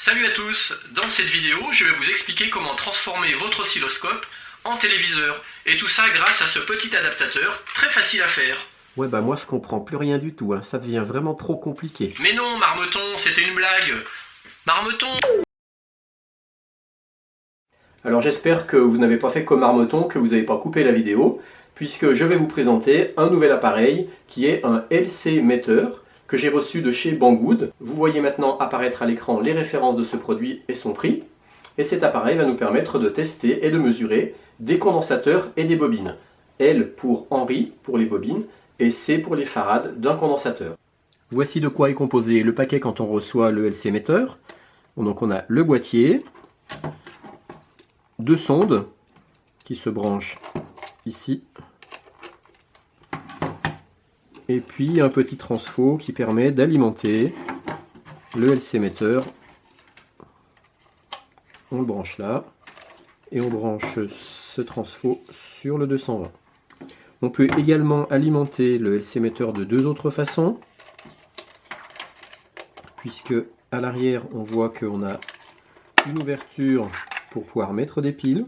Salut à tous, dans cette vidéo je vais vous expliquer comment transformer votre oscilloscope en téléviseur. Et tout ça grâce à ce petit adaptateur, très facile à faire. Ouais bah moi je comprends plus rien du tout, hein. Ça devient vraiment trop compliqué. Mais non Marmeton, c'était une blague. Marmeton. Alors j'espère que vous n'avez pas fait comme Marmeton, que vous n'avez pas coupé la vidéo, puisque je vais vous présenter un nouvel appareil qui est un LC metteur que j'ai reçu de chez Banggood. Vous voyez maintenant apparaître à l'écran les références de ce produit et son prix. Et cet appareil va nous permettre de tester et de mesurer des condensateurs et des bobines. L pour Henry, pour les bobines, et C pour les farades d'un condensateur. Voici de quoi est composé le paquet quand on reçoit le LC metteur. Donc on a le boîtier, deux sondes qui se branchent ici, et puis un petit transfo qui permet d'alimenter le LC metteur. On le branche là, et on branche ce transfo sur le 220. On peut également alimenter le LC metteur de deux autres façons, puisque à l'arrière on voit qu'on a une ouverture pour pouvoir mettre des piles.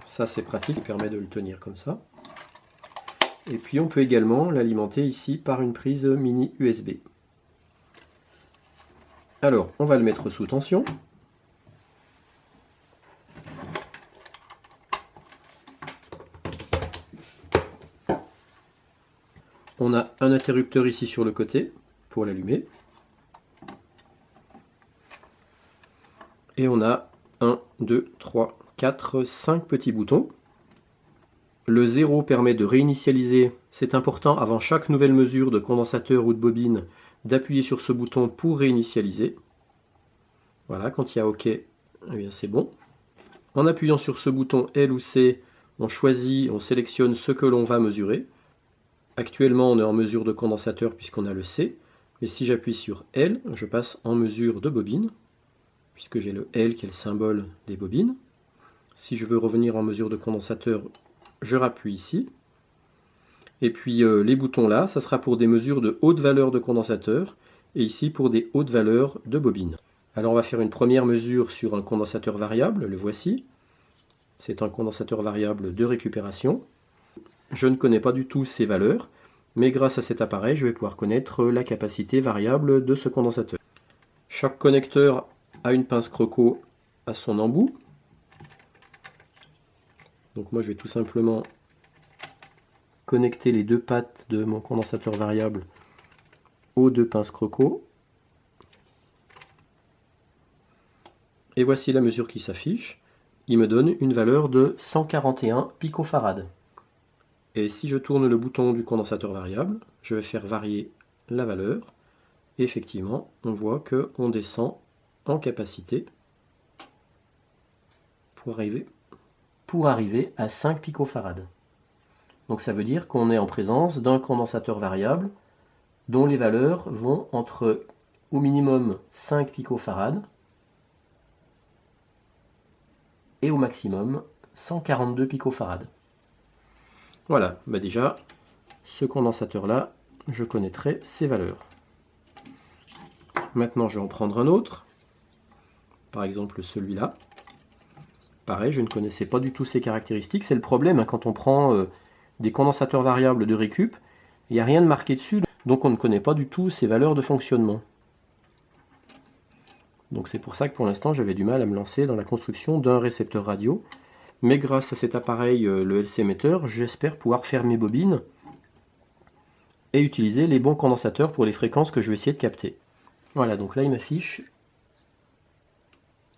Ça c'est pratique, il permet de le tenir comme ça. Et puis on peut également l'alimenter ici par une prise mini USB. Alors on va le mettre sous tension. On a un interrupteur ici sur le côté pour l'allumer. Et on a 1, 2, 3, 4, 5 petits boutons. Le 0 permet de réinitialiser. C'est important avant chaque nouvelle mesure de condensateur ou de bobine d'appuyer sur ce bouton pour réinitialiser. Voilà, quand il y a OK, eh bien c'est bon. En appuyant sur ce bouton L ou C, on choisit, on sélectionne ce que l'on va mesurer. Actuellement, on est en mesure de condensateur puisqu'on a le C. Mais si j'appuie sur L, je passe en mesure de bobine, puisque j'ai le L qui est le symbole des bobines. Si je veux revenir en mesure de condensateur, je rappuie ici. Et puis les boutons là, ça sera pour des mesures de haute valeur de condensateur, et ici pour des hautes valeurs de bobines. Alors on va faire une première mesure sur un condensateur variable, le voici. C'est un condensateur variable de récupération. Je ne connais pas du tout ces valeurs, mais grâce à cet appareil, je vais pouvoir connaître la capacité variable de ce condensateur. Chaque connecteur a une pince croco à son embout. Donc moi je vais tout simplement connecter les deux pattes de mon condensateur variable aux deux pinces croco. Et voici la mesure qui s'affiche. Il me donne une valeur de 141 picofarad. Et si je tourne le bouton du condensateur variable, je vais faire varier la valeur. Et effectivement, on voit qu'on descend en capacité pour arriver à 5 picofarad. Donc ça veut dire qu'on est en présence d'un condensateur variable dont les valeurs vont entre au minimum 5 picofarad et au maximum 142 picofarad. Voilà, bah déjà, ce condensateur-là, je connaîtrai ses valeurs. Maintenant, je vais en prendre un autre, par exemple celui-là. Pareil, je ne connaissais pas du tout ses caractéristiques. C'est le problème, hein, quand on prend des condensateurs variables de récup, il n'y a rien de marqué dessus, donc on ne connaît pas du tout ses valeurs de fonctionnement. Donc c'est pour ça que pour l'instant, j'avais du mal à me lancer dans la construction d'un récepteur radio. Mais grâce à cet appareil, le LC metteur, j'espère pouvoir faire mes bobines et utiliser les bons condensateurs pour les fréquences que je vais essayer de capter. Voilà, donc là il m'affiche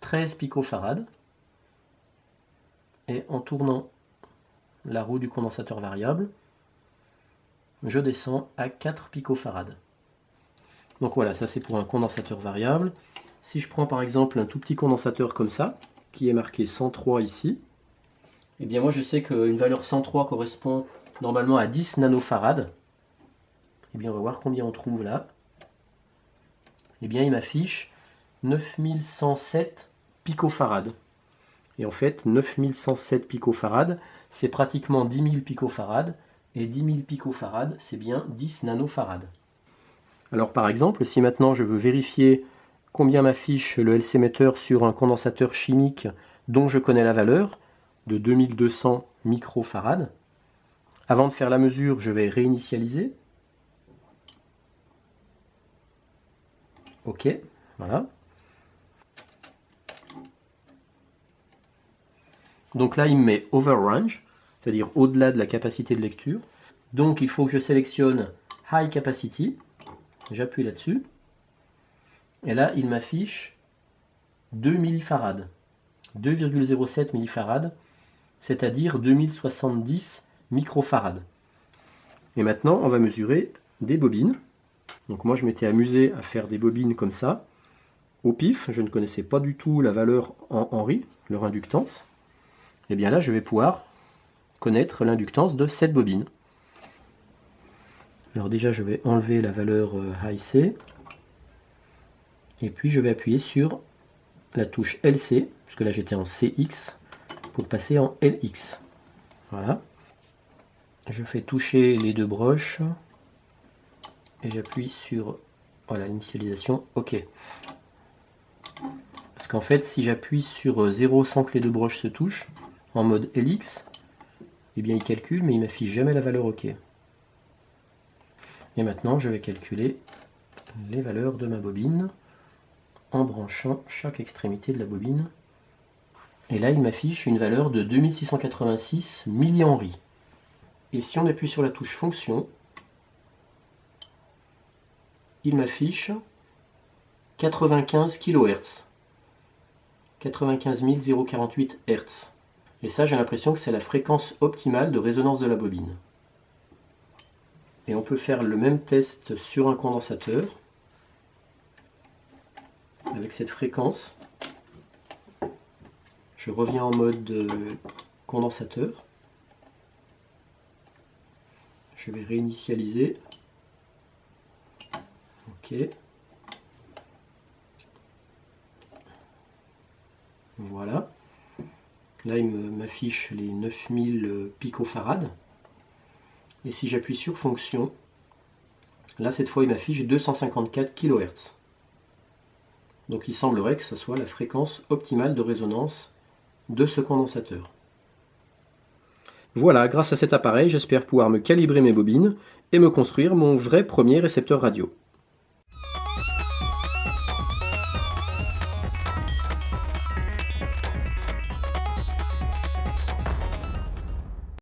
13 picofarad. Et en tournant la roue du condensateur variable, je descends à 4 picofarad. Donc voilà, ça c'est pour un condensateur variable. Si je prends par exemple un tout petit condensateur comme ça, qui est marqué 103 ici, eh bien moi je sais qu'une valeur 103 correspond normalement à 10 nanofarad. Eh bien on va voir combien on trouve là. Eh bien il m'affiche 9107 picofarad. Et en fait 9107 picofarad, c'est pratiquement 10 000 picofarad. Et 10 000 picofarad, c'est bien 10 nanofarad. Alors par exemple, si maintenant je veux vérifier combien m'affiche le LC-metteur sur un condensateur chimique dont je connais la valeur, de 2200 microfarads, avant de faire la mesure, je vais réinitialiser. OK, voilà. Donc là, il me met overrange, c'est-à-dire au-delà de la capacité de lecture. Donc il faut que je sélectionne High Capacity. J'appuie là-dessus. Et là, il m'affiche 2 millifarads. 2,07 millifarads, c'est-à-dire 2070 microfarads. Et maintenant, on va mesurer des bobines. Donc moi, je m'étais amusé à faire des bobines comme ça. Au pif, je ne connaissais pas du tout la valeur en Henry, leur inductance. Et bien là, je vais pouvoir connaître l'inductance de cette bobine. Alors déjà, je vais enlever la valeur high C. Et puis, je vais appuyer sur la touche LC, puisque là, j'étais en CX, pour passer en LX. Voilà. Je fais toucher les deux broches. Et j'appuie sur voilà, l'initialisation OK. Parce qu'en fait, si j'appuie sur 0 sans que les deux broches se touchent, en mode LX, eh bien il calcule, mais il m'affiche jamais la valeur OK. Et maintenant, je vais calculer les valeurs de ma bobine en branchant chaque extrémité de la bobine. Et là, il m'affiche une valeur de 2686 millihenry. Et si on appuie sur la touche fonction, il m'affiche 95 kHz. 95 048 Hz. Et ça, j'ai l'impression que c'est la fréquence optimale de résonance de la bobine. Et on peut faire le même test sur un condensateur avec cette fréquence. Je reviens en mode condensateur. Je vais réinitialiser. OK. Voilà. Là, il m'affiche les 9000 picofarads. Et si j'appuie sur fonction, là, cette fois, il m'affiche 254 kHz. Donc, il semblerait que ce soit la fréquence optimale de résonance de ce condensateur. Voilà, grâce à cet appareil, j'espère pouvoir me calibrer mes bobines et me construire mon vrai premier récepteur radio.